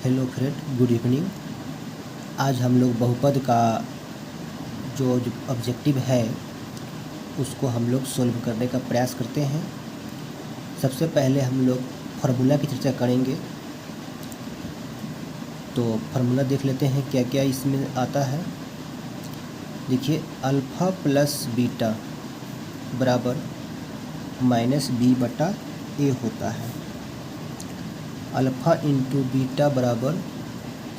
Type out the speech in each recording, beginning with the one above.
Hello friend, good evening. आज हम लोग बहुपद का जो ऑब्जेक्टिव है उसको हम लोग सोल्व करने का प्रयास करते हैं। सबसे पहले हम लोग फार्मूला की चर्चा करेंगे। तो फार्मूला देख लेते हैं क्या क्या इसमें आता है। देखिए, अल्फ़ा प्लस बीटा बराबर माइनस बी बटा ए होता है। अल्फ़ा इंटू बीटा बराबर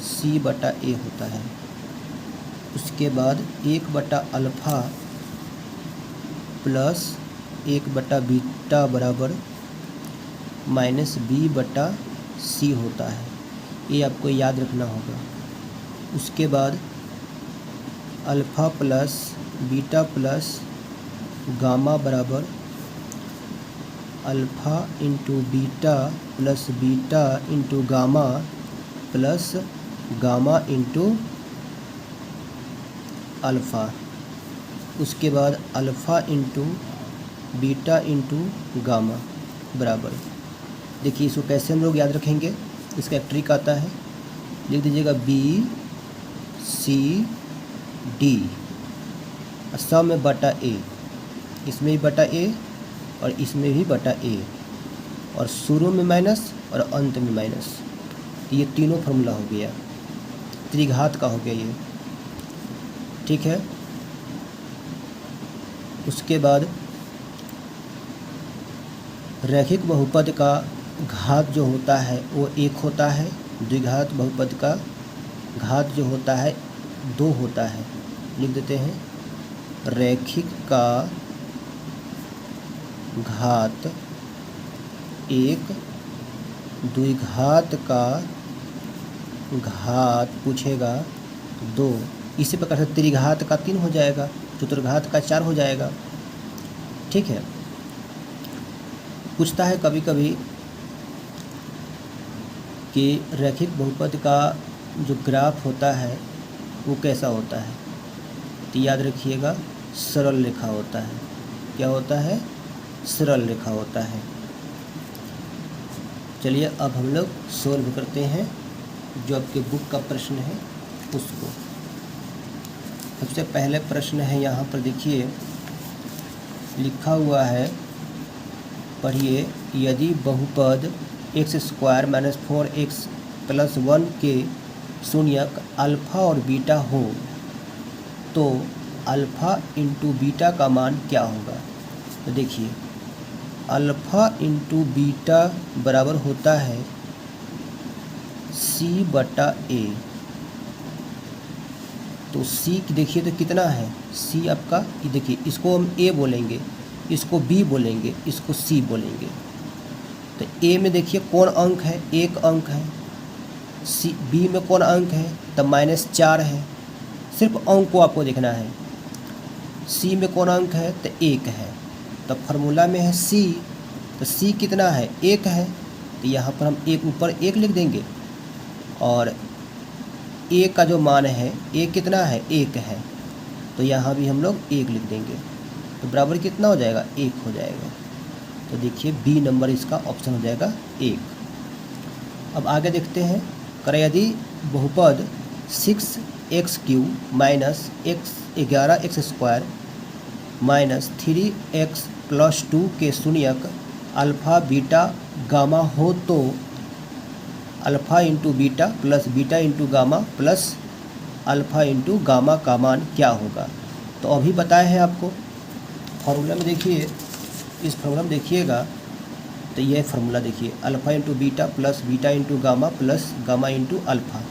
सी बटा ए होता है। उसके बाद एक बटा अल्फ़ा प्लस एक बटा बीटा बराबर माइनस बी बटा सी होता है। ये आपको याद रखना होगा। उसके बाद alpha plus beta plus gamma बराबर alpha into beta plus beta into gamma plus gamma into alpha. उसके बाद alpha into beta into gamma बराबर, देखिए इसको कैसे हम लोग याद रखेंगे। इसका एक ट्रिक आता है, लिख दीजिएगा बी सी डी सब में बटा ए, इसमें भी बटा ए और इसमें भी बटा ए, और शुरू में माइनस और अंत में माइनस। तो ये तीनों फार्मूला हो गया, त्रिघात का हो गया ये, ठीक है। उसके बाद रैखिक बहुपद का घात जो होता है वो एक होता है। द्विघात बहुपद का घात जो होता है दो होता है। लिख देते हैं, रैखिक का घात एक, द्विघात का घात पूछेगा दो। इसी प्रकार से त्रिघात का 3 हो जाएगा, चतुर्घात का 4 हो जाएगा, ठीक है। पूछता है कभी कभी कि रैखिक बहुपद का जो ग्राफ होता है वो कैसा होता है। तो याद रखिएगा, सरल रेखा होता है। क्या होता है? सरल रेखा होता है। चलिए अब हम लोग सोल्व करते हैं जो आपके बुक का प्रश्न है उसको। सबसे पहले प्रश्न है, यहाँ पर देखिए लिखा हुआ है, पढ़िए। यदि बहुपद x square minus 4x plus 1 के शून्यक अल्फ़ा और बीटा हो तो अल्फ़ा इंटू बीटा का मान क्या होगा। तो देखिए, अल्फ़ा इंटू बीटा बराबर होता है सी बटा ए। तो सी देखिए तो कितना है, सी आपका, ये देखिए इसको हम ए बोलेंगे, इसको बी बोलेंगे, इसको सी बोलेंगे। तो ए में देखिए कौन अंक है, एक अंक है। सी बी में कौन अंक है, तब -4 है। सिर्फ अंक को आपको देखना है। सी में कौन अंक है, तो 1 है। तो फार्मूला में है सी, तो सी कितना है, 1 है। तो यहाँ पर हम एक ऊपर 1 लिख देंगे, और ए का जो मान है, ए कितना है, 1 है। तो यहाँ भी हम लोग 1 लिख देंगे। तो बराबर कितना हो जाएगा, 1 हो जाएगा। तो देखिए बी नंबर इसका ऑप्शन हो जाएगा 1। अब आगे देखते हैं, करें यदि बहुपद 6x³ minus 11x square minus 3x plus 2 के शून्यक अल्फ़ा बीटा गामा हो तो alpha into beta plus beta into gamma plus alpha into gamma का मान क्या होगा। तो अभी बताए हैं आपको। फार्मूला में देखिए, इस फार्मूला में देखिएगा तो ये फार्मूला देखिए, alpha into beta plus beta into gamma plus gamma into alpha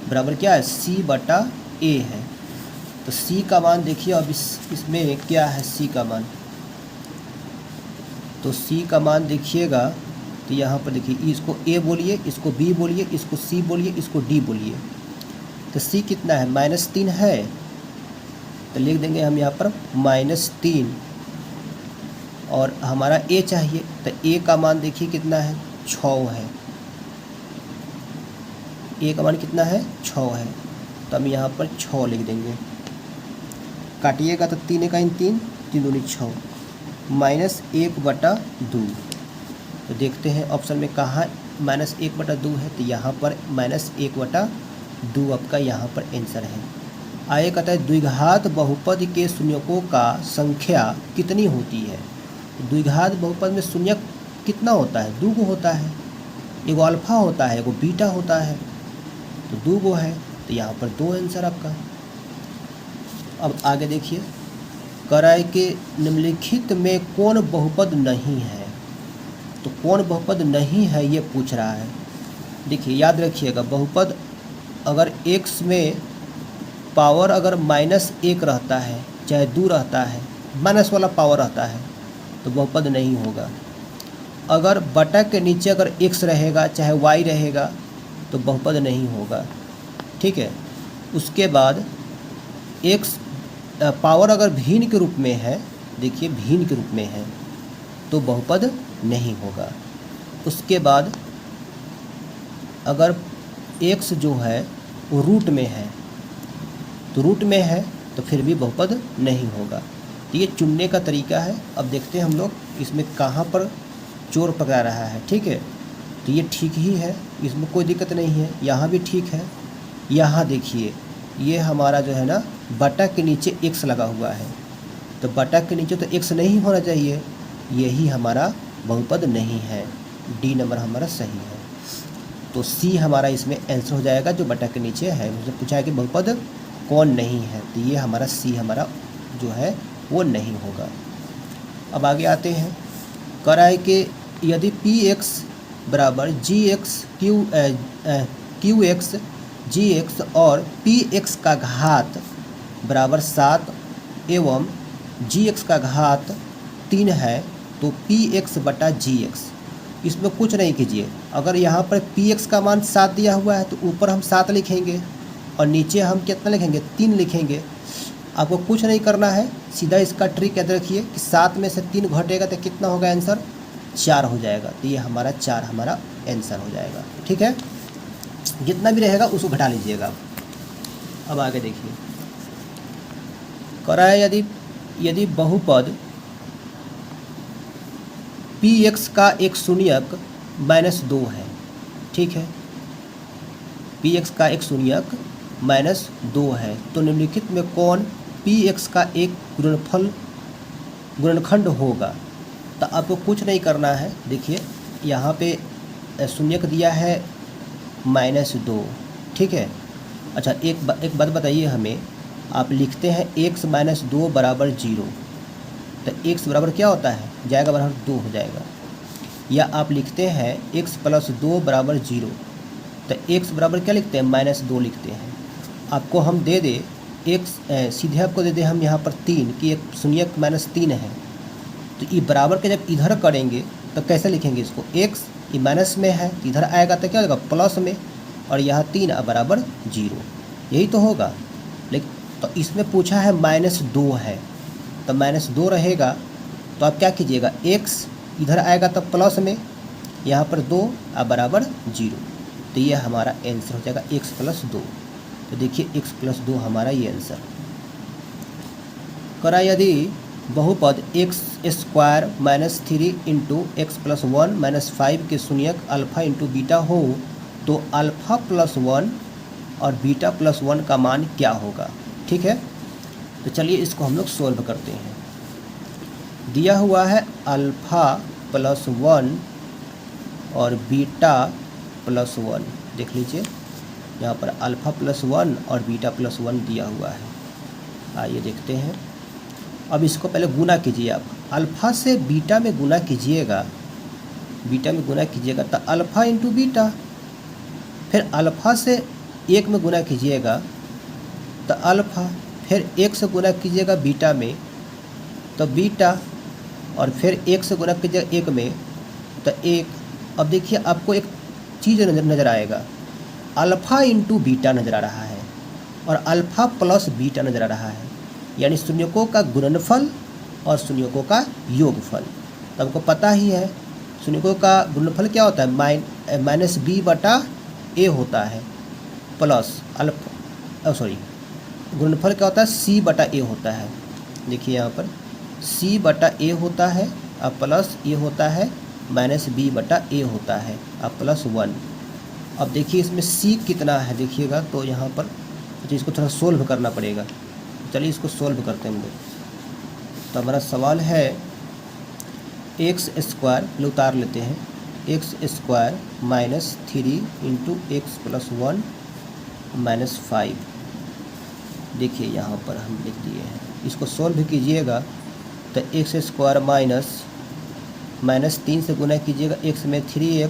बराबर क्या है, सी बटा ए है। तो सी का मान देखिए, अब इसमें क्या है सी का मान। तो सी का मान देखिएगा तो यहाँ पर देखिए, इसको ए बोलिए, इसको बी बोलिए, इसको सी बोलिए, इसको डी बोलिए। तो सी कितना है, -3 है। तो लिख देंगे हम यहाँ पर -3, और हमारा ए चाहिए। तो ए का मान देखिए कितना है, 6 है। ए का मान कितना है, 6 है। तो हम यहाँ पर 6 लिख देंगे। काटिएगा तो 3 का 3, 3 दूनी 6, -1/2। तो देखते हैं ऑप्शन में कहाँ -1/2 है, तो यहाँ पर -1/2 आपका यहाँ पर आंसर है। आगे कहता है द्विघात बहुपद के शून्यकों का संख्या कितनी होती है। द्विघात बहुपद में शून्यक कितना होता है, 2 होता है। एगो अल्फा होता है, एगो बीटा होता है, तो 2 है, तो यहाँ पर 2 आंसर आपका। अब आगे देखिए, कराए के निम्नलिखित में कौन बहुपद नहीं है। तो कौन बहुपद नहीं है ये पूछ रहा है। देखिए याद रखिएगा, बहुपद अगर x में पावर अगर -1 रहता है, चाहे 2 रहता है, माइनस वाला पावर रहता है, तो बहुपद नहीं होगा। अगर बटा के नीचे अगर x रहेगा चाहे y रहेगा तो बहुपद नहीं होगा, ठीक है। उसके बाद x पावर अगर भिन्न के रूप में है, देखिए भिन्न के रूप में है, तो बहुपद नहीं होगा। उसके बाद अगर x जो है वो रूट में है, तो रूट में है तो फिर भी बहुपद नहीं होगा। तो ये चुनने का तरीका है। अब देखते हैं हम लोग इसमें कहाँ पर चोर पकड़ा रहा है, ठीक है। तो ये ठीक ही है, इसमें कोई दिक्कत नहीं है, यहाँ भी ठीक है। यहाँ देखिए, ये हमारा जो है ना बटा के नीचे x लगा हुआ है, तो बटा के नीचे तो x नहीं होना चाहिए, यही हमारा बहुपद नहीं है। डी नंबर हमारा सही है। तो सी हमारा इसमें आंसर हो जाएगा, जो बटा के नीचे है। मुझे पूछा है कि बहुपद कौन नहीं है, तो ये हमारा सी हमारा जो है वो नहीं होगा। अब आगे आते हैं, कराए कि यदि px बराबर gx qx gx और px का घात बराबर 7 एवं gx का घात 3 है, तो px बटा gx। इसमें कुछ नहीं कीजिए, अगर यहाँ पर px का मान 7 दिया हुआ है तो ऊपर हम 7 लिखेंगे और नीचे हम कितना लिखेंगे, 3 लिखेंगे। आपको कुछ नहीं करना है, सीधा इसका ट्रिक याद रखिए कि 7 में से 3 घटेगा तो कितना होगा आंसर, 4 हो जाएगा। तो ये हमारा 4 हमारा आंसर हो जाएगा, ठीक है। जितना भी रहेगा उसको घटा लीजिएगा। अब आगे देखिए, कराए यदि बहुपद px का एक शून्यक -2 है, ठीक है, px का एक शून्यक -2 है, तो निम्नलिखित में कौन px का एक गुणनखंड होगा। तो आपको कुछ नहीं करना है। देखिए यहाँ पे शून्यक दिया है -2, ठीक है। अच्छा एक बात बताइए हमें, आप लिखते हैं x - 2 बराबर 0, तो x बराबर क्या होता है, जाएगा बराबर 2 हो जाएगा। या आप लिखते हैं x + 2 बराबर 0, तो x बराबर क्या लिखते हैं, -2 लिखते हैं। आपको हम दे दे x सीधे आपको दे दे हम यहाँ पर 3 कि एक शून्यक -3 है, तो ये बराबर के जब इधर करेंगे तो कैसे लिखेंगे इसको, x ये माइनस में है, इधर आएगा तो क्या होगा प्लस में, और यहाँ 3 बराबर 0, यही तो होगा। लेकिन तो इसमें पूछा है -2 है, तो -2 रहेगा, तो आप क्या कीजिएगा, x इधर आएगा तो प्लस में, यहाँ पर 2 बराबर 0, तो ये हमारा आंसर हो जाएगा x + 2। तो देखिए x + 2 हमारा ये आंसर। करा यदि बहुपद x² - 3 × x + 1 - 5 के शून्यक अल्फ़ा × बीटा हो, तो अल्फ़ा + 1 और बीटा + 1 का मान क्या होगा, ठीक है। तो चलिए इसको हम लोग सोल्व करते हैं। दिया हुआ है अल्फ़ा + 1 और बीटा + 1, देख लीजिए यहाँ पर अल्फ़ा + 1 और बीटा + 1 दिया हुआ है। आइए देखते हैं। अब इसको पहले गुना कीजिए, आप अल्फ़ा से बीटा में गुना कीजिएगा, बीटा में गुना कीजिएगा तो अल्फ़ा × बीटा, फिर अल्फ़ा से 1 में गुना कीजिएगा तो अल्फ़ा, फिर 1 से गुना कीजिएगा बीटा में तो बीटा, और फिर 1 से गुना कीजिएगा 1 में तो 1। अब देखिए आपको एक चीज़ नज़र आएगा, अल्फ़ा × बीटा नज़र आ रहा है और अल्फ़ा + बीटा नज़र आ रहा है, यानी शून्यकों का गुणनफल और शून्यकों का योगफल। तो आपको पता ही है शून्यकों का गुणनफल क्या होता है, -b/a होता है, प्लस गुणनफल क्या होता है, c/a होता है। देखिए यहाँ पर c/a होता है और प्लस ये होता है माइनस बी बटा ए होता है अब प्लस 1। अब देखिए इसमें सी कितना है देखिएगा, तो यहाँ पर तो इसको थोड़ा सोल्व करना पड़ेगा। चलिए इसको सोल्व करते हैं हम लोग। तो हमारा सवाल है एक्स स्क्वायर, पहले उतार लेते हैं, x square minus 3 into x plus 1 minus 5। देखिए यहाँ पर हम लिख दिए हैं, इसको सोल्व कीजिएगा तो एक्स स्क्वायर माइनस 3 से गुना कीजिएगा, एक्स में 3x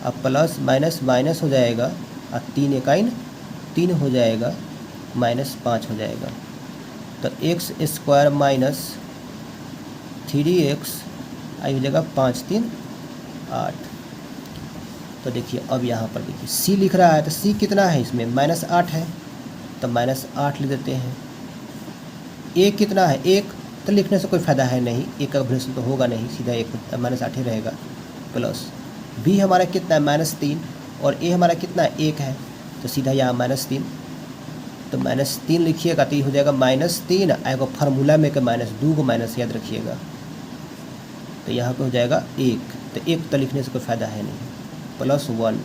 अब प्लस माइनस माइनस हो जाएगा और 3 इकाइन 3 हो जाएगा, माइनस 5 हो जाएगा। तो एक्स स्क्वायर माइनस 3x आई हो जाएगा 5 3 8। तो देखिए अब यहाँ पर देखिए सी लिख रहा है, तो सी कितना है इसमें माइनस 8 है, तो माइनस 8 लिख देते हैं। ए कितना है 1, तो लिखने से कोई फ़ायदा है नहीं, एक का वैल्यूशन तो होगा नहीं, सीधा 1 माइनस 8 ही रहेगा। प्लस बी हमारा कितना है माइनस 3 और ए हमारा कितना है 1 है, तो सीधा यहाँ माइनस 3, तो माइनस 3 लिखिएगा तो ये हो जाएगा माइनस 3 आएगा फार्मूला में के माइनस 2 को माइनस याद रखिएगा, तो यहाँ पे हो जाएगा 1, तो 1 तो लिखने से कोई फ़ायदा है नहीं, प्लस 1।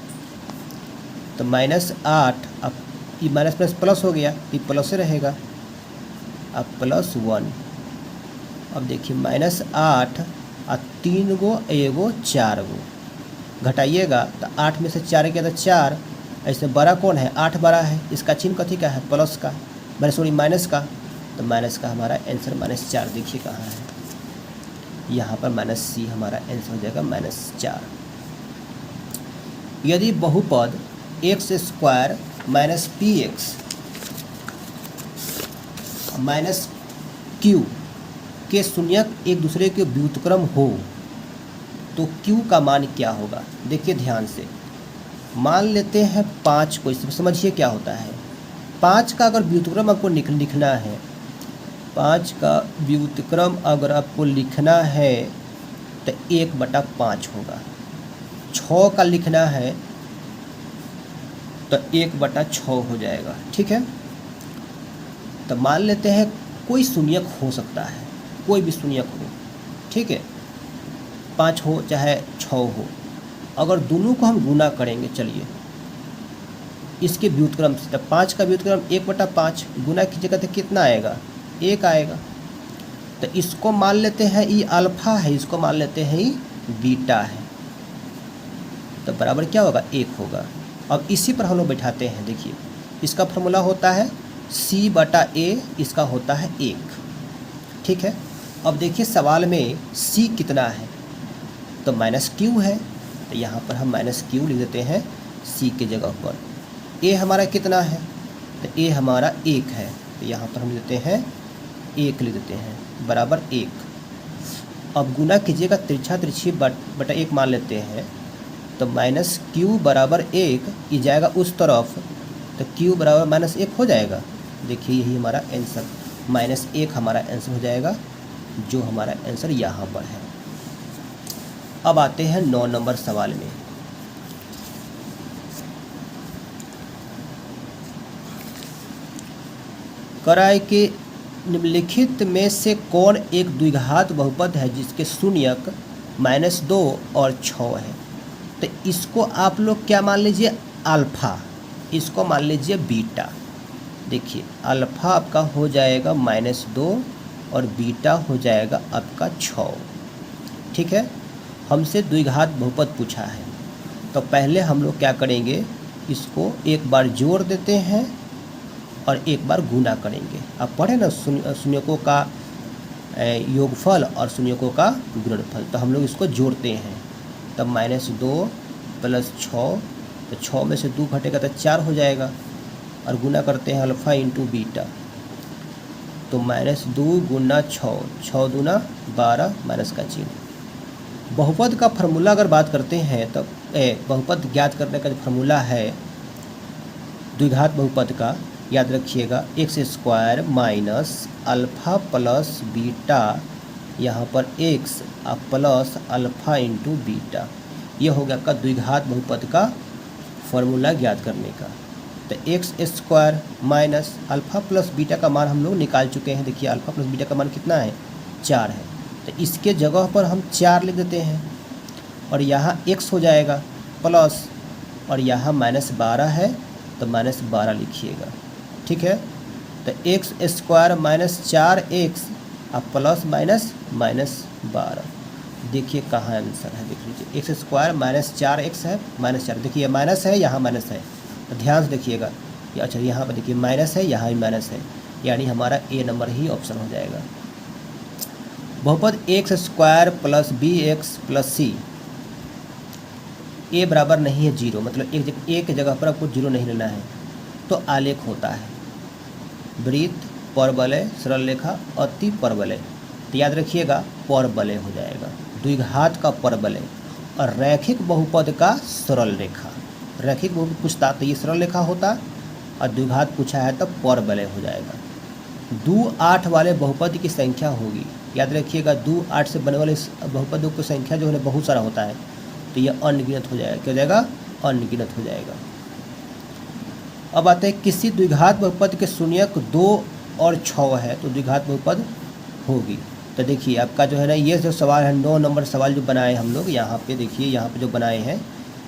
तो माइनस 8, अब ये माइनस प्लस प्लस हो गया, ये प्लस से रहेगा, अब प्लस 1। अब देखिए माइनस 8 और 3 गो 1 गो 4 गो घटाइएगा तो 8 में से 4 गया तो 4, ऐसे बड़ा कौन है 8 बड़ा है, इसका चिन्ह कथी का है प्लस का, सॉरी माइनस का, तो माइनस का हमारा आंसर माइनस 4 देखिए कहाँ है, यहाँ पर माइनस सी हमारा आंसर हो जाएगा माइनस 4। यदि बहुपद x square minus P x minus Q के शून्यक एक दूसरे के व्युत्क्रम हो तो क्यू का मान क्या होगा। देखिए ध्यान से, मान लेते हैं 5 को, इसमें समझिए क्या होता है। 5 का अगर व्युत्क्रम आपको लिखना है, 5 का व्युत्क्रम अगर आपको लिखना है तो 1/5 होगा। 6 का लिखना है तो 1/6 हो जाएगा, ठीक है। तो मान लेते हैं कोई शून्यक हो सकता है, कोई भी शून्यक हो, ठीक है, 5 हो चाहे 6 हो, अगर दोनों को हम गुना करेंगे, चलिए इसके व्युत्क्रम से, तो 5 का व्युत्क्रम 1/5 गुना कीजिएगा तो कितना आएगा 1 आएगा। तो इसको मान लेते हैं ये अल्फा है, इसको मान लेते हैं ये बीटा है, तो बराबर क्या होगा 1 होगा। अब इसी पर हम लोग बैठाते हैं, देखिए इसका फॉर्मूला होता है c/a, इसका होता है 1, ठीक है। अब देखिए सवाल में c कितना है, तो माइनस क्यू है, तो यहाँ पर हम माइनस क्यू लिख देते हैं c के जगह पर। a हमारा कितना है, तो a हमारा 1 है, तो यहाँ पर हम लिख देते हैं 1 लिख देते हैं बराबर 1। अब गुना कीजिएगा, तिरछा तिरछी बटा 1 मान लेते हैं, तो माइनस क्यू बराबर 1 ये जाएगा उस तरफ, तो क्यू बराबर माइनस 1 हो जाएगा। देखिए यही हमारा आंसर माइनस 1 हमारा आंसर हो जाएगा, जो हमारा आंसर यहाँ पर है। अब आते हैं 9 नंबर सवाल में। कराए के निम्नलिखित में से कौन एक द्विघात बहुपद है जिसके शून्यक -2 और 6 है। तो इसको आप लोग क्या मान लीजिए अल्फ़ा, इसको मान लीजिए बीटा। देखिए अल्फ़ा आपका हो जाएगा -2 और बीटा हो जाएगा आपका 6, ठीक है। हमसे द्विघात बहुपद पूछा है, तो पहले हम लोग क्या करेंगे, इसको एक बार जोड़ देते हैं और एक बार गुना करेंगे। अब पढ़े ना शून्यकों का योगफल और शून्यकों का गुणनफल, तो हम लोग इसको जोड़ते हैं, तब -2 + 6, तो 6 में से 2 घटेगा तो 4 हो जाएगा, और गुना करते हैं अल्फ़ा इंटू बीटा, तो -2 गुना 6, 6 दूना 12 माइनस का चिन्ह। बहुपद का फार्मूला अगर बात करते हैं तो बहुपद ज्ञात करने का जो फार्मूला है द्विघात बहुपद का, याद रखिएगा x² minus alpha plus beta, यहाँ पर x plus alpha into beta, ये हो गया आपका द्विघात बहुपद का फॉर्मूला ज्ञात करने का। तो x² minus alpha plus beta का मान हम लोग निकाल चुके हैं। देखिए अल्फ़ा प्लस बीटा का मान कितना है 4 है, तो इसके जगह पर हम 4 लिख देते हैं। और यहाँ x हो जाएगा प्लस, और यहाँ -12 है तो -12 लिखिएगा। ठीक है, तो एक्स स्क्वायर -4x अब प्लस -12। देखिए कहाँ आंसर है, देख लीजिए एक्स स्क्वायर -4x है -4, देखिए माइनस है यहाँ माइनस है, तो ध्यान से देखिएगा। अच्छा यहाँ पर देखिए माइनस है, यहाँ भी माइनस है, यानी हमारा ए नंबर ही ऑप्शन हो जाएगा। बहुपद x square plus b x plus c, a बराबर नहीं है 0, मतलब एक जगह पर आपको 0 नहीं लेना है, तो आलेख होता है वृत्त परवलय सरल रेखा अति परवलय, तो याद रखिएगा परवलय हो जाएगा, द्विघात का परवलय। और रैखिक बहुपद का सरल रेखा, रैखिक बहुपद पूछता तो ये सरल रेखा होता, और द्विघात पूछा है तो परवलय हो जाएगा। 2 8 वाले बहुपद की संख्या होगी, याद रखिएगा 2 8 से बनने वाले बहुपदों की संख्या जो है बहुत सारा होता है, तो यह अनगिनत हो जाएगा। क्या हो जाएगा? अनगिनत हो जाएगा। अब आते हैं किसी द्विघात बहुपद के शून्यक 2 और 6 है तो द्विघात बहुपद होगी। तो देखिए आपका जो है ना ये जो सवाल है 9 नंबर सवाल जो बनाए हम लोग यहाँ पे, देखिए यहाँ पे जो बनाए हैं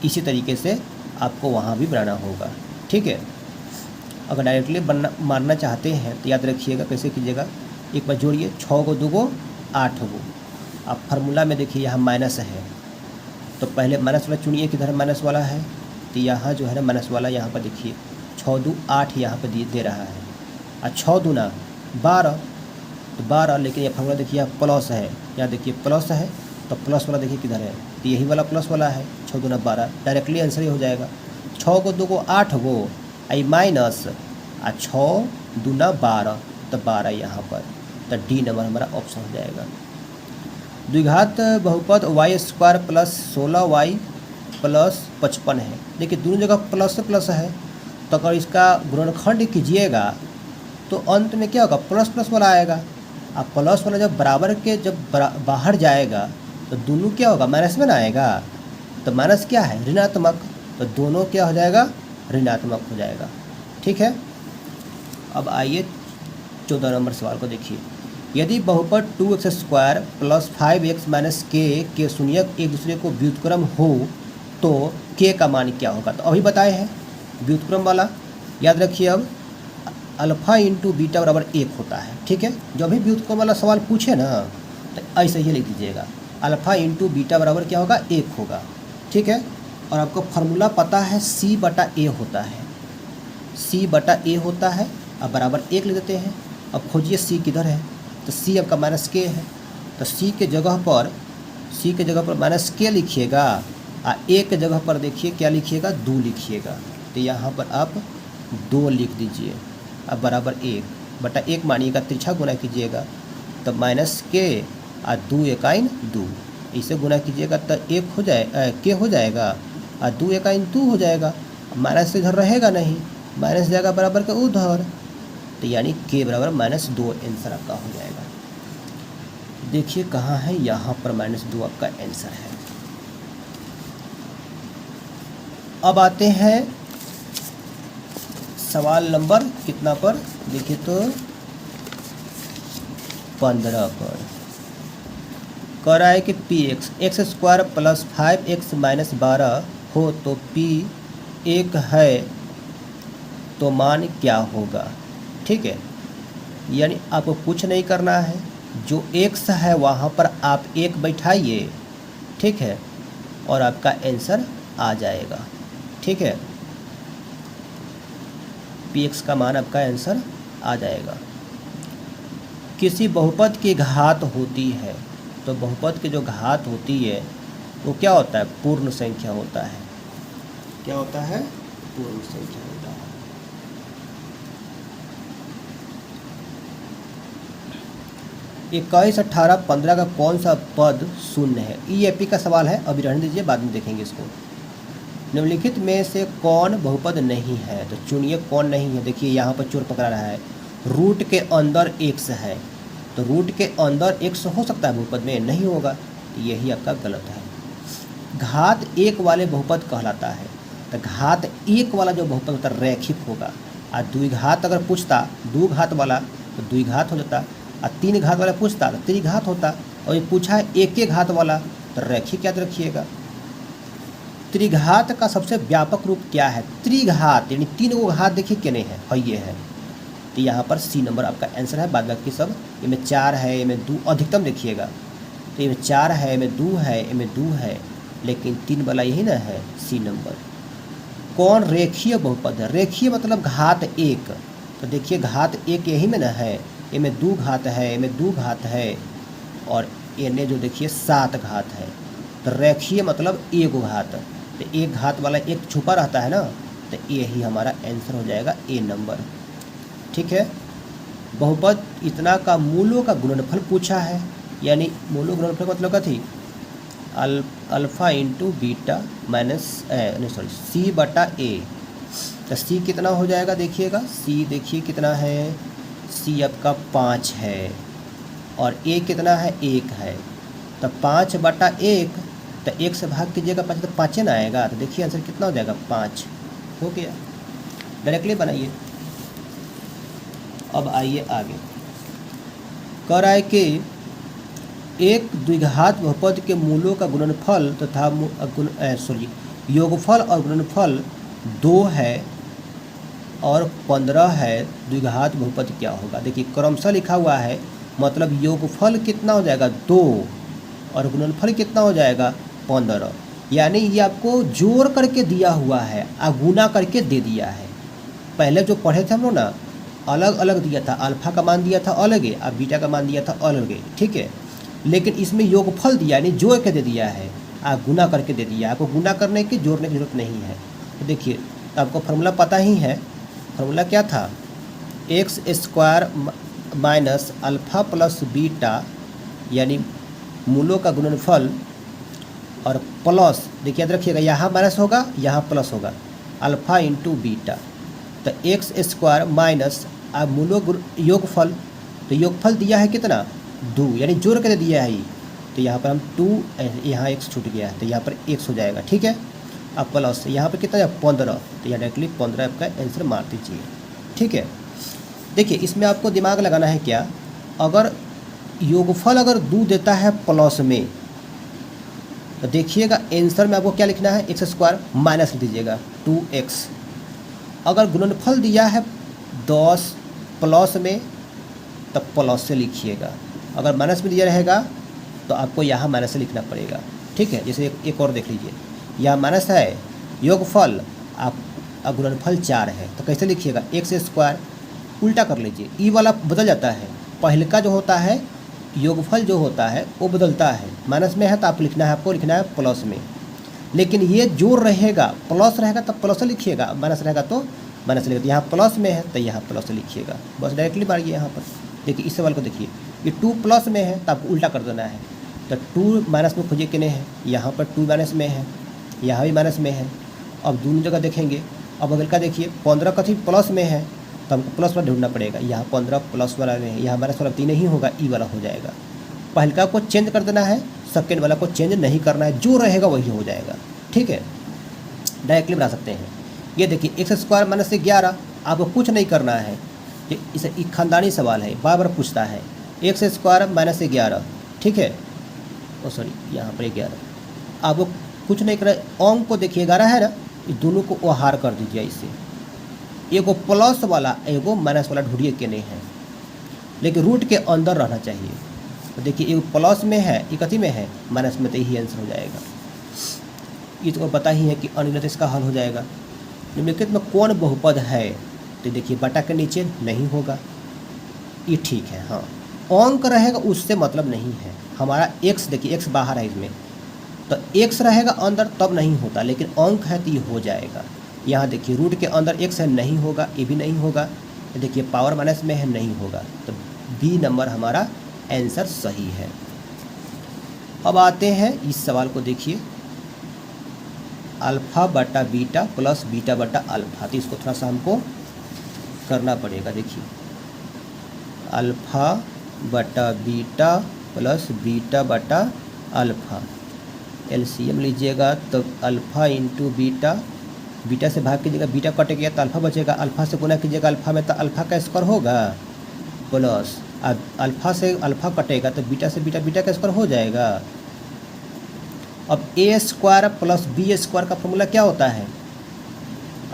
इसी तरीके से आपको वहाँ भी बनाना होगा। ठीक है, अगर डायरेक्टली मारना चाहते हैं तो याद रखिएगा कैसे कीजिएगा, एक बार जोड़िए 6 को 2 को 8 को। अब फार्मूला में देखिए यहाँ माइनस है तो पहले माइनस वाला चुनिए, किधर माइनस वाला है, तो यहाँ जो है ना माइनस वाला यहाँ पर देखिए 6 2 8 यहाँ पर दे रहा है, और 6 दूना 12 तो 12, लेकिन ये फार्मूला देखिए यहाँ प्लस है, यहाँ देखिए प्लस है तो प्लस वाला देखिए किधर है, तो यही वाला प्लस वाला है, 6 दूना 12, डायरेक्टली आंसर ही हो जाएगा। 6 को 2 को 8 गो आई माइनस, और 6 दूना 12 तो 12 यहाँ पर, तो डी नंबर हमारा ऑप्शन हो जाएगा। द्विघात बहुपद y square plus 16y plus 55 है, देखिए दोनों जगह प्लस से प्लस है, तो अगर इसका गुणनखंड कीजिएगा तो अंत में क्या होगा, प्लस प्लस वाला आएगा। अब प्लस वाला जब बराबर के जब बाहर जाएगा तो दोनों क्या होगा, माइनस में ना आएगा, तो माइनस क्या है ऋणात्मक, तो दोनों क्या हो जाएगा, ऋणात्मक हो जाएगा। ठीक है, अब आइए 14 नंबर सवाल को देखिए। यदि बहुपद 2x square plus 5x minus के शून्यक एक दूसरे को व्युत्क्रम हो तो k का मान क्या होगा, तो अभी बताए हैं व्युत्क्रम वाला, याद रखिए। अब अल्फ़ा इंटू बीटा बराबर 1 होता है। ठीक है, जब भी व्युत्क्रम वाला सवाल पूछे ना तो ऐसे ही लिख दीजिएगा, अल्फ़ा इंटू बीटा बराबर क्या होगा, 1 होगा। ठीक है, और आपको फार्मूला पता है c/a होता है, c/a होता है, अब बराबर 1 लिख देते हैं। अब खोजिए c किधर है, तो c आपका -k है, तो c के जगह पर -k लिखिएगा, और a के जगह पर देखिए क्या लिखिएगा, 2 लिखिएगा, तो यहाँ पर आप 2 लिख दीजिए। अब बराबर 1/1 मानिएगा, तिरछा गुना कीजिएगा तो -k और 2 एकाइन 2, इसे गुना कीजिएगा तो 1 हो जाए k हो जाएगा, और 2 एकाइन 2 हो जाएगा। माइनस इधर रहेगा नहीं, माइनस जाएगा बराबर के उधर, तो यानी k बराबर -2 आंसर आपका हो जाएगा। देखिए कहाँ है, यहाँ पर -2 आपका आंसर है। अब आते हैं सवाल नंबर कितना पर, देखिए तो 15 पर। कह रहा है कि x square plus 5x minus 12 हो तो p 1 है तो मान क्या होगा। ठीक है, यानी आपको कुछ नहीं करना है, जो x है वहाँ पर आप 1 बैठाइए, ठीक है, और आपका आंसर आ जाएगा। ठीक है, px का मान आपका आंसर आ जाएगा। किसी बहुपद की घात होती है, तो बहुपद की जो घात होती है वो क्या होता है, पूर्ण संख्या होता है। क्या होता है, पूर्ण संख्या होता है। 21, 18, 15 का कौन सा पद शून्य है, ईएपी का सवाल है, अभी रहने दीजिए, बाद में देखेंगे इसको। निम्नलिखित में से कौन बहुपद नहीं है, तो चुनिए कौन नहीं है। देखिए यहाँ पर चोर पकड़ा रहा है, रूट के अंदर x है, तो रूट के अंदर x हो सकता है बहुपद में, नहीं होगा, तो यही आपका गलत है। घात 1 वाले बहुपद कहलाता है, तो घात 1 वाला जो बहुपद होता है रैखिक होगा, और द्विघात अगर पूछता 2 घात वाला तो द्विघात हो जाता, और 3 घात वाला पूछता तो त्रिघात होता, और ये पूछा है 1 घात वाला तो रैखिक याद रखिएगा। त्रिघात का सबसे व्यापक रूप क्या है? त्रिघात यानी तीन गो घात देखिए कितने हैं, है ये है। तो यहाँ पर सी नंबर आपका आंसर है। बाद बाकी सब इनमें 4 है, इनमें 2 अधिकतम देखिएगा। तो इनमें 4 है, इनमें 2 है, इनमें 2 है, लेकिन 3 वाला यही ना है, सी नंबर। कौन रेखीय बहुपद है? रेखीय मतलब घात 1। तो देखिए घात 1 यही में ना है, इनमें 2 घात है, इनमें 2 घात है, और इन्हें जो देखिए 7 घात है। तो रेखीय मतलब 1 घात। तो 1 घात वाला एक छुपा रहता है ना, तो यही हमारा आंसर हो जाएगा ए नंबर। ठीक है। बहुपद इतना का मूलों का गुणनफल पूछा है, यानी मूलों गुणनफल मतलब क्या थी? अल्फ़ा इंटू बीटा माइनस सी बटा ए। तो सी कितना हो जाएगा देखिएगा, सी देखिए कितना है, सी आपका 5 है, और ए कितना है? 1 है। तो 5 बटा 1, तो 1 से भाग कीजिएगा 5, तो 5 ना आएगा। तो देखिए आंसर कितना हो जाएगा? 5 हो गया। डायरेक्टली बनाइए। अब आइए आगे। कह रहा है कि एक द्विघात बहुपद के मूलों का गुणनफल तथा योगफल और गुणनफल 2 है और 15 है, द्विघात बहुपद क्या होगा? देखिए क्रमशः लिखा हुआ है, मतलब योगफल कितना हो जाएगा? 2, और गुणनफल कितना हो जाएगा? 15। यानी ये आपको जोड़ करके दिया हुआ है, गुना करके दे दिया है। पहले जो पढ़े थे हम लोग ना, अलग अलग दिया था, अल्फा का मान दिया था अलग है, अब बीटा का मान दिया था अलग है। ठीक है। लेकिन इसमें योगफल दिया, यानी जोड़ के दे दिया है, गुना करके दे दिया। आपको गुना करने की, जोड़ने की जरूरत नहीं है। तो देखिए आपको फार्मूला पता ही है। फार्मूला क्या था? X square minus alpha plus beta, यानी मूलों का गुणनफल, और प्लस, देखिए याद रखिएगा, यहाँ माइनस होगा, यहाँ प्लस होगा, अल्फ़ा इंटू बीटा। तो एक्स स्क्वायर माइनस मूलों योगफल, तो योगफल दिया है कितना? 2, यानी जोड़ के दे दिया है। तो यहाँ पर हम 2, यहाँ x छूट गया है, तो यहाँ पर x हो जाएगा। ठीक है। अब प्लस यहाँ पर कितना है? 15। तो यहाँ डायरेक्टली 15 आपका आंसर मार दीजिए। ठीक है। देखिए इसमें आपको दिमाग लगाना है क्या, अगर योगफल अगर 2 देता है प्लस में, तो देखिएगा आंसर में आपको क्या लिखना है? एक्स स्क्वायर माइनस लिख दीजिएगा 2x। अगर गुणनफल दिया है 10 प्लस में, तब प्लस से लिखिएगा। अगर माइनस में दिया रहेगा तो आपको यहाँ माइनस से लिखना पड़ेगा। ठीक है। जैसे एक और देख लीजिए, यहाँ माइनस है, योगफल आप गुणनफल 4 है, तो कैसे लिखिएगा? एक्स स्क्वायर, उल्टा कर लीजिए, ई वाला बदल जाता है। पहले का जो होता है योगफल जो होता है वो बदलता है, माइनस में है तो आप लिखना है, आपको लिखना है प्लस में। लेकिन ये जोड़ रहेगा, प्लस रहेगा तब प्लस लिखिएगा, माइनस रहेगा तो माइनस लिखिएगा। यहाँ प्लस में है तो यहाँ प्लस लिखिएगा, बस डायरेक्टली मारिए। यहाँ पर देखिए इस सवाल को देखिए, ये 2 प्लस में है तो आपको उल्टा कर देना है। तो 2 माइनस में खोजिए कितने हैं, यहाँ पर 2 माइनस में है, यहाँ भी माइनस में है। अब दोनों जगह देखेंगे। अब अगल का देखिए 15 कथी प्लस में है, तो हमको प्लस वाला ढूंढना पड़ेगा। यहाँ 15 प्लस वाला में है, यहाँ माइनस वाला 3 नहीं होगा, ई वाला हो जाएगा। पहलका को चेंज कर देना है, सेकेंड वाला को चेंज नहीं करना है, जो रहेगा वही हो जाएगा। ठीक है। डायरेक्टली बना सकते हैं। ये देखिए एक्स स्क्वायर माइनस से 11, आपको कुछ नहीं करना है, ये इसे एक खानदानी सवाल है, बार बार पूछता है। एक्स स्क्वायर माइनस से 11, ठीक है, ओ सॉरी यहाँ पर 11, आपको कुछ नहीं करना। अंक को देखिए 11 है ना, इस दोनों को ओहार कर दीजिए इससे। एगो प्लस वाला एगो माइनस वाला ढूंढिए के नहीं है, लेकिन रूट के अंदर रहना चाहिए। तो देखिए एगो प्लस में है, एक कथी में है, माइनस में, तो यही आंसर हो जाएगा। ये तो पता ही है कि अनियमित इसका हल हो जाएगा। निम्नलिखित में कौन बहुपद है? तो देखिए बटा के नीचे नहीं होगा, ये ठीक है। हाँ, अंक रहेगा उससे मतलब नहीं है हमारा। एक्स देखिए एक्स बाहर है इसमें, तो एक्स रहेगा अंदर तब नहीं होता, लेकिन अंक है तो ये हो जाएगा। यहाँ देखिए रूट के अंदर एक्स है, नहीं होगा, ये भी नहीं होगा। तो देखिए पावर माइनस में है, नहीं होगा। तो बी नंबर हमारा आंसर सही है। अब आते हैं इस सवाल को देखिए, अल्फ़ा बटा बीटा प्लस बीटा बटा अल्फ़ा। तो इसको थोड़ा सा हमको करना पड़ेगा। देखिए अल्फ़ा बटा बीटा प्लस बीटा बटा अल्फ़ा, एलसीएम लीजिएगा तो अल्फ़ा इंटू बीटा, बीटा से भाग कीजिएगा, बीटा कट गया तो अल्फ़ा बचेगा, अल्फ़ा से गुना कीजिएगा अल्फ़ा में तो अल्फ़ा का स्क्वायर होगा, प्लस अब अल्फ़ा से अल्फ़ा कटेगा तो बीटा से बीटा, बीटा का स्क्वायर हो जाएगा, अब a square plus b square का फॉर्मूला क्या होता है?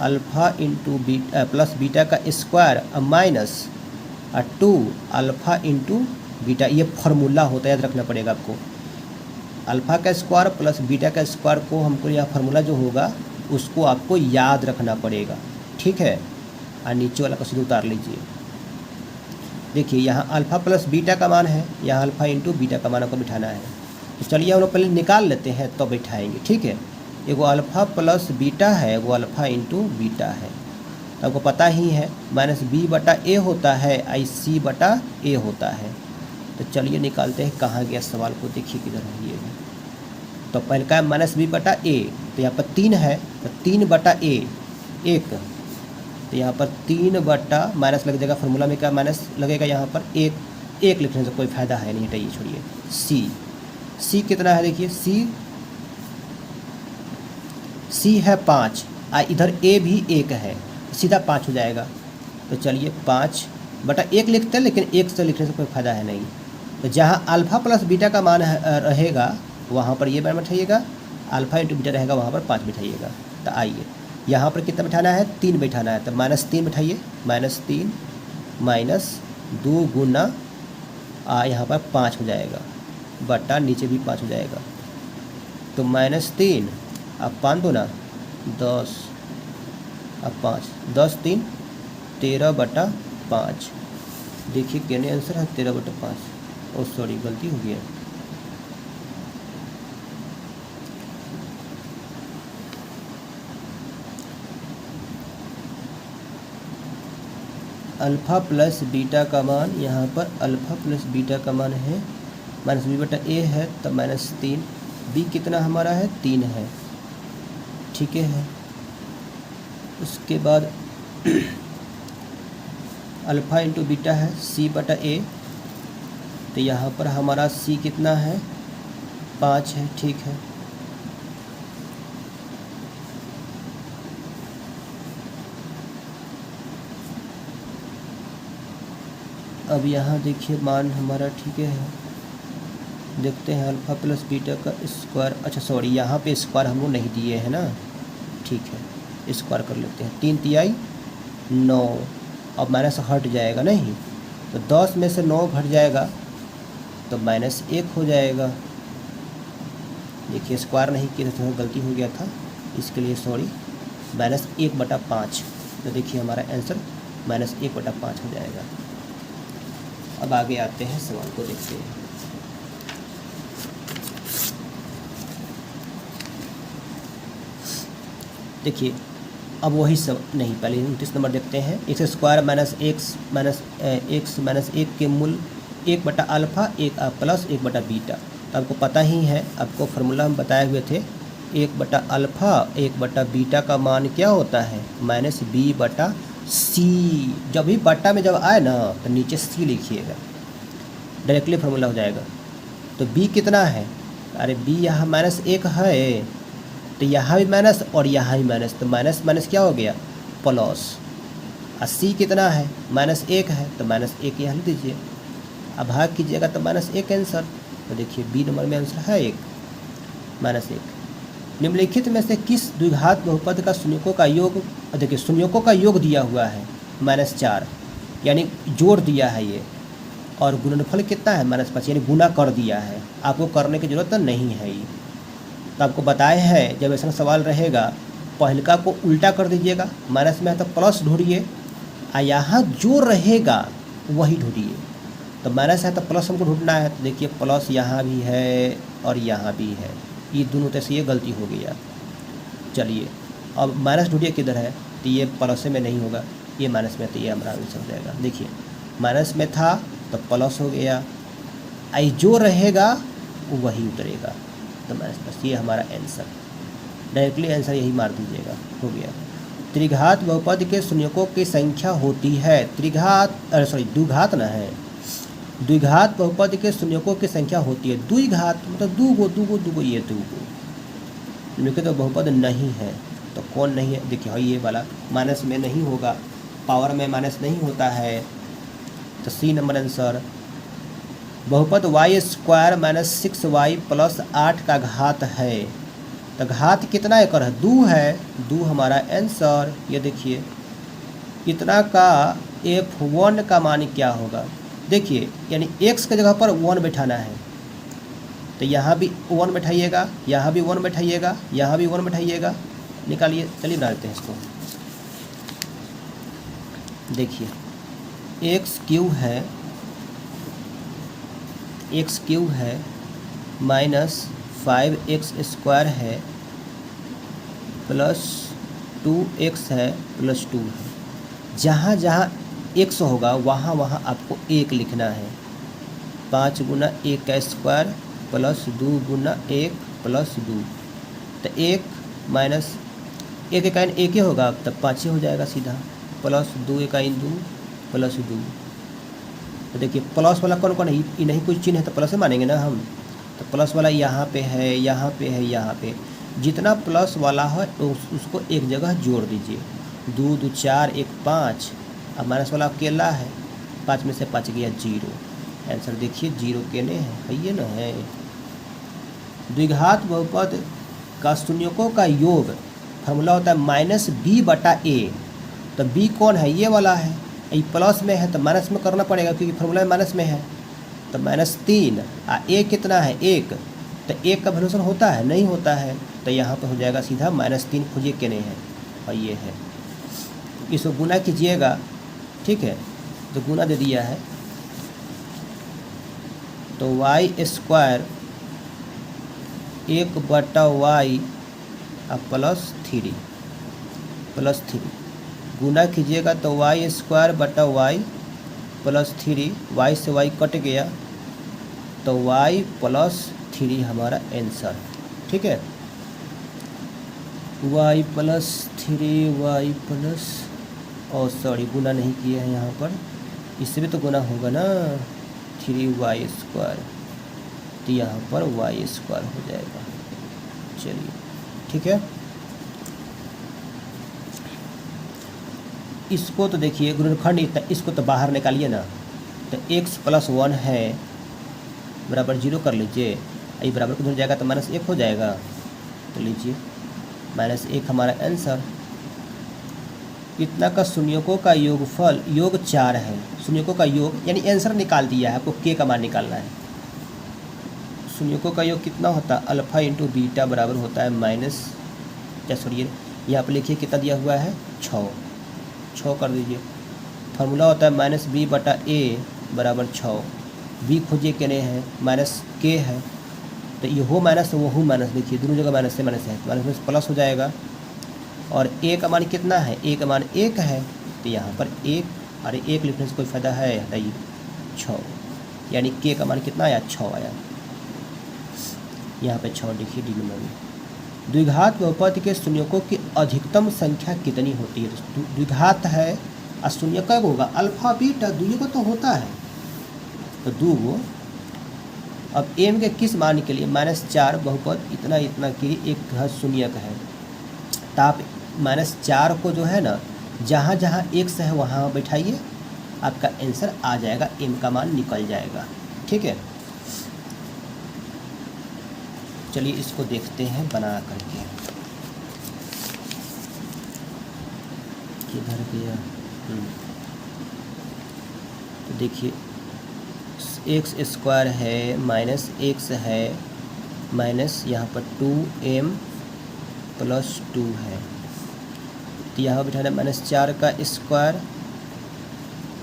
Alpha into beta plus beta का square minus 2 alpha into beta, ये फार्मूला होता है, याद रखना पड़ेगा आपको। अल्फ़ा का स्क्वायर प्लस बीटा का स्क्वायर को हमको यह फार्मूला जो होगा उसको आपको याद रखना पड़ेगा, ठीक है। और नीचे वाला को सीधे उतार लीजिए। देखिए यहाँ अल्फ़ा प्लस बीटा का मान है, यहाँ अल्फ़ा इंटू बीटा का मान आपको बिठाना है। तो चलिए हम लोग पहले निकाल लेते हैं तो बिठाएंगे, ठीक है। एगो अल्फ़ा प्लस बीटा है, वो अल्फ़ा इंटू बीटा है, तो आपको पता ही है माइनस बी बटा ए होता है, आई सी बटा ए होता है। तो चलिए निकालते हैं, कहाँ गया सवाल को, देखिए किधर है ये। तो पहले का है माइनस बी बटा ए, तो यहाँ पर 3 है, तो 3 बटा ए 1, तो यहाँ पर 3 बटा माइनस लग जाएगा, फार्मूला में क्या माइनस लगेगा, यहाँ पर 1 लिखने से कोई फ़ायदा है नहीं, हटाइए छोड़िए। सी कितना है देखिए, सी है 5, इधर ए भी 1 है, सीधा 5 हो जाएगा। तो चलिए 5 बटा 1 लिखते हैं, लेकिन 1 से लिखने से कोई फ़ायदा है नहीं। तो जहाँ अल्फ़ा प्लस बीटा का मान रहेगा वहाँ पर ये मान बैठाइएगा, अल्फ़ा इंटू बीटा रहेगा वहाँ पर 5 बैठाइएगा। तो आइए यहाँ पर कितना बैठाना है, 3 बैठाना है, तो -3 बैठाइए, -3 माइनस 2 गुना यहाँ पर 5 हो जाएगा, बटा नीचे भी 5 हो जाएगा। तो -3 अब 5 दो ना 10, अब 5 10 3 13 बटा 5। देखिए कितने आंसर है, 13 बटा 5। ओह सॉरी गलती हो गई है। अल्फ़ा प्लस बीटा का मान, यहाँ पर अल्फ़ा प्लस बीटा का मान है माइनस बी बटा ए है, तो -3, बी कितना हमारा है 3 है, ठीक है। उसके बाद अल्फ़ा इंटू बीटा है सी बटा ए, तो यहाँ पर हमारा सी कितना है 5 है, ठीक है। अब यहाँ देखिए मान हमारा ठीक है, देखते हैं अल्फ़ा प्लस बीटा का स्क्वायर, अच्छा सॉरी यहाँ पे स्क्वायर हम लोग नहीं दिए हैं ना, ठीक है स्क्वायर कर लेते हैं। 3 तिहाई 9, अब माइनस हट जाएगा नहीं, तो 10 में से 9 घट जाएगा तो -1 हो जाएगा। देखिए स्क्वायर नहीं किया था, गलती हो गया था, इसके लिए सॉरी, -1 बटा 5। तो देखिए हमारा आंसर -1 बटा 5 हो जाएगा। अब आगे आते हैं, सवाल को देखते हैं। देखिए अब वही सब नहीं, पहले 29 नंबर देखते हैं। X square minus x minus 1 के मूल 1 बटा अल्फ़ा 1 प्लस 1 बटा बीटा। तो आपको पता ही है, आपको फार्मूला हम बताए हुए थे, 1 बटा अल्फ़ा 1 बटा बीटा का मान क्या होता है, -b बटा सी। जब भी बटा में जब आए ना तो नीचे सी लिखिएगा, डायरेक्टली फार्मूला हो जाएगा। तो b कितना है, अरे b यहाँ -1 है, तो यहाँ भी माइनस और यहाँ भी माइनस, तो माइनस माइनस क्या हो गया प्लस। और सी कितना है -1 है, तो -1 यहाँ लिख दीजिए। अब भाग कीजिएगा तो -1 आंसर। तो देखिए बी नंबर में आंसर है 1 -1। निम्नलिखित में से किस द्विघात बहुपद का शून्यकों का योग, देखिए शून्यकों का योग दिया हुआ है -4, यानी जोड़ दिया है ये, और गुणनफल कितना है -5, यानी गुना कर दिया है, आपको करने की ज़रूरत नहीं है ये। तो आपको बताए हैं जब ऐसा सवाल रहेगा पहलका को उल्टा कर दीजिएगा, माइनस में है तो प्लस ढूंढिए, और यहाँ जो रहेगा वही ढूंढिए। तो माइनस है तो प्लस हमको ढूंढना है, तो देखिए प्लस यहाँ भी है और यहाँ भी है, ये दोनों तरह से ये गलती हो गया। चलिए अब माइनस ढूंढिए किधर है, तो ये प्लस में नहीं होगा, ये माइनस में, तो ये हमारा आंसर हो जाएगा। देखिए माइनस में था तो प्लस हो गया, आई जो रहेगा वही उतरेगा, तो बस ये हमारा आंसर, डायरेक्टली आंसर यही मार दीजिएगा, हो गया। त्रिघात बहुपद के शून्यकों की संख्या होती है, द्विघात ना है, द्विघात बहुपद के शून्यकों की संख्या होती है। द्विघात मतलब दूगो, ये दूगो, लेकिन तो बहुपद नहीं है, तो कौन नहीं है, देखिए ये वाला माइनस में नहीं होगा, पावर में माइनस नहीं होता है, तो सी नंबर आंसर बहुपद y square minus 6y plus 8 का घात है। तो घात कितना एकर है? 2 है। 2 हमारा आंसर। ये देखिए इतना का f1 का मान क्या होगा? देखिए यानी x की जगह पर 1 बैठाना है, तो यहाँ भी 1 बैठाइएगा, यहाँ भी 1 बैठाइएगा, यहाँ भी 1 बैठाइएगा। निकालिए, चलिए बना देते हैं इसको। देखिए एक्स क्यू है माइनस 5x स्क्वायर है प्लस 2x है प्लस 2 है। जहाँ जहाँ x होगा वहाँ वहाँ आपको 1 लिखना है। 5 गुना 1 का स्क्वायर प्लस 2 गुना 1 प्लस 2। तो 1 माइनस 1 का 1 ही होगा, तब 5 ही हो जाएगा सीधा। प्लस 2 का 2 प्लस 2। तो देखिए प्लस वाला कौन कौन है? ये नहीं कुछ चिन्ह है तो प्लस से मानेंगे ना हम। तो प्लस वाला यहाँ पे है, यहाँ पे है, यहाँ पे। जितना प्लस वाला है उसको एक जगह जोड़ दीजिए। 2 2 4 1 5। अब माइनस वाला अकेला है, 5 में से 5 गया 0। आंसर देखिए 0 केने है ये ना है। द्विघात बहुपद का शून्यकों का योग फार्मूला होता है माइनस b/a। तो b कौन है? ये वाला है। ये प्लस में है तो माइनस में करना पड़ेगा क्योंकि फार्मूला में माइनस में है। तो -3 a कितना है? 1। तो 1 का वैल्यूशन होता है? नहीं होता है। तो यहाँ पर हो जाएगा सीधा -3। खोजिए केने है, और ये है। इसको गुना कीजिएगा, ठीक है? तो गुना दे दिया है, तो y स्क्वायर 1/y प्लस 3 गुना कीजिएगा तो y स्क्वायर बटा y प्लस 3। y से y कट गया तो y प्लस 3 हमारा आंसर। ठीक है, y प्लस 3 y प्लस, और सॉरी गुना नहीं किया है यहाँ पर, इससे भी तो गुना होगा ना। 3y स्क्वायर, तो यहाँ पर y स्क्वायर हो जाएगा। चलिए ठीक है, इसको तो देखिए गुणनखंड इतना, इसको तो बाहर निकालिए ना। तो x प्लस 1 है बराबर 0 कर लीजिए। ये बराबर को हो जाएगा तो -1 हो जाएगा। तो लीजिए -1 हमारा आंसर। इतना का शून्यकों का योगफल, योग 4 है। शून्यकों का योग यानी आंसर निकाल दिया है, आपको k का मान निकालना है। शून्यकों का योग कितना होता है? अल्फ़ा इंटू बीटा बराबर होता है माइनस, क्या सॉरी यहाँ पर लिखिए कितना दिया हुआ है? 6 कर दीजिए। फार्मूला होता है -b/a बराबर 6। b खोजिए कितने हैं? -k है। तो ये हो माइनस वो हो माइनस, देखिए दोनों जगह माइनस से माइनस है, तो माइनस में प्लस हो जाएगा। और a का मान कितना है? a का मान 1 है, तो यहाँ पर 1, अरे 1 लिखने से कोई फ़ायदा है? हटाइए 6, यानी k का मान कितना आया? 6 आया। यहाँ पे 6 लिखिए डी नंबर में। द्विघात बहुपद के शून्यकों की अधिकतम संख्या कितनी होती है? तो द्विघात है और शून्यक होगा अल्फा बीटा, द्विगो तो होता है, तो 2 अब m के किस मान के लिए? -4 बहुपद इतना इतना के लिए एक घात शून्यक है। तो आप -4 को जो है ना, जहाँ जहाँ x है वहाँ बैठाइए, आपका आंसर आ जाएगा, m का मान निकल जाएगा। ठीक है, चलिए इसको देखते हैं बना करके। किधर गया? तो देखिए एक्स स्क्वायर है माइनस x है माइनस यहाँ पर 2m प्लस 2 है। तो यहाँ बिठाना -4 का स्क्वायर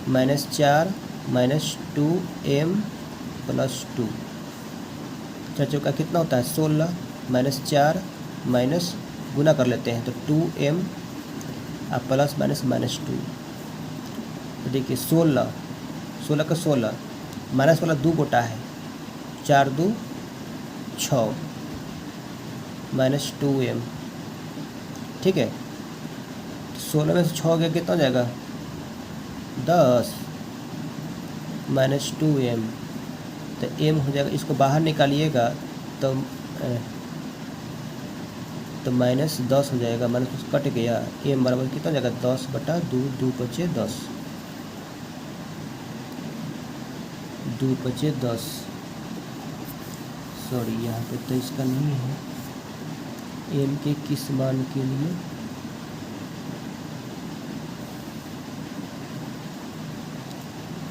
-4 माइनस 2m प्लस 2, 4 का कितना होता है? 16 -4 माइनस गुना कर लेते हैं तो 2m अब प्लस -2। तो देखिए 16 का 16 माइनस वाला 2 गोटा है, 4 2 6 -2m। ठीक है, 16 में से 6 गया कितना हो जाएगा? 10 -2m, तो m हो जाएगा। इसको बाहर निकालिएगा तो -10 हो जाएगा, माइनस कट गया। m बराबर कितना हो जाएगा? 10/2, 2 बचे 10, 2 बचे 10। सॉरी यहाँ पे तो इसका नहीं है। m के किस मान के लिए,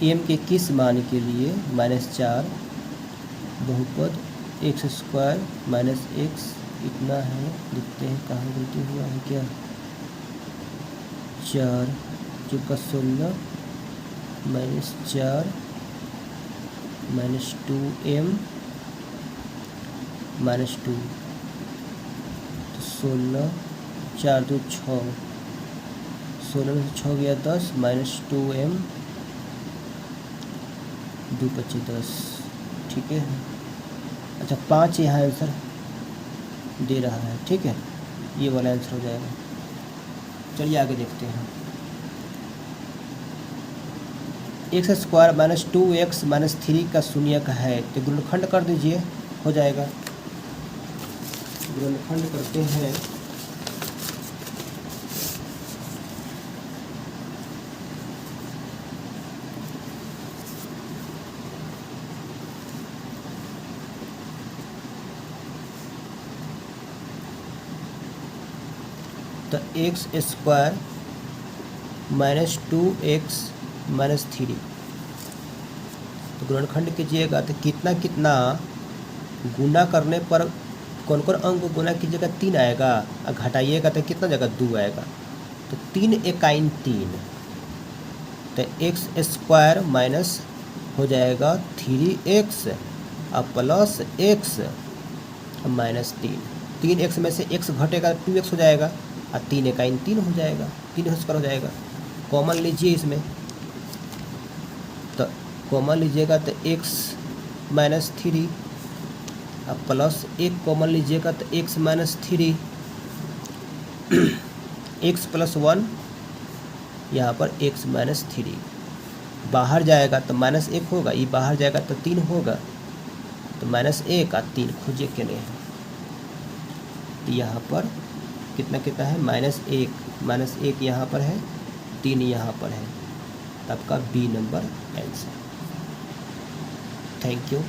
m के किस मान के लिए -4 बहुपद x² माइनस x इतना है। लिखते हैं, कहाँ गलती हुआ है क्या। 4 चौका 16 -4 -2m -2 तो 16 4 2 6, 16 में से 6 गया 10 -2m 2 बचे 10। ठीक है, अच्छा 5 यहाँ आंसर दे रहा है। ठीक है, ये वाला आंसर हो जाएगा। चलिए आगे देखते हैं। x² माइनस 2x माइनस 3 का शून्यक है, तो गुणनखंड कर दीजिए, हो जाएगा। गुणनखंड करते हैं। तो x² माइनस 2x माइनस 3, तो गुणनखंड कीजिएगा तो कितना कितना गुना करने पर कौन कौन अंक गुना कीजिएगा 3 आएगा, और घटाइएगा तो कितना जगह 2 आएगा। तो 3 एकाइन 3, तो x² माइनस हो जाएगा 3x और प्लस x माइनस 3x में से x घटेगा 2x हो जाएगा, और 3 एकाइन 3 हो जाएगा, 3 पर हो जाएगा। कॉमन लीजिए इसमें, तो कॉमन लीजिएगा तो x माइनस 3 और प्लस 1 कॉमन लीजिएगा तो x माइनस 3 x प्लस 1 यहाँ पर x माइनस 3 बाहर जाएगा तो -1 होगा, ये बाहर जाएगा तो 3 होगा, तो -1 और 3 खोजिए के लिए। तो यहाँ पर कितना कितना है, -1 यहाँ पर है, 3 यहाँ पर है। तब का B number answer. Thank you.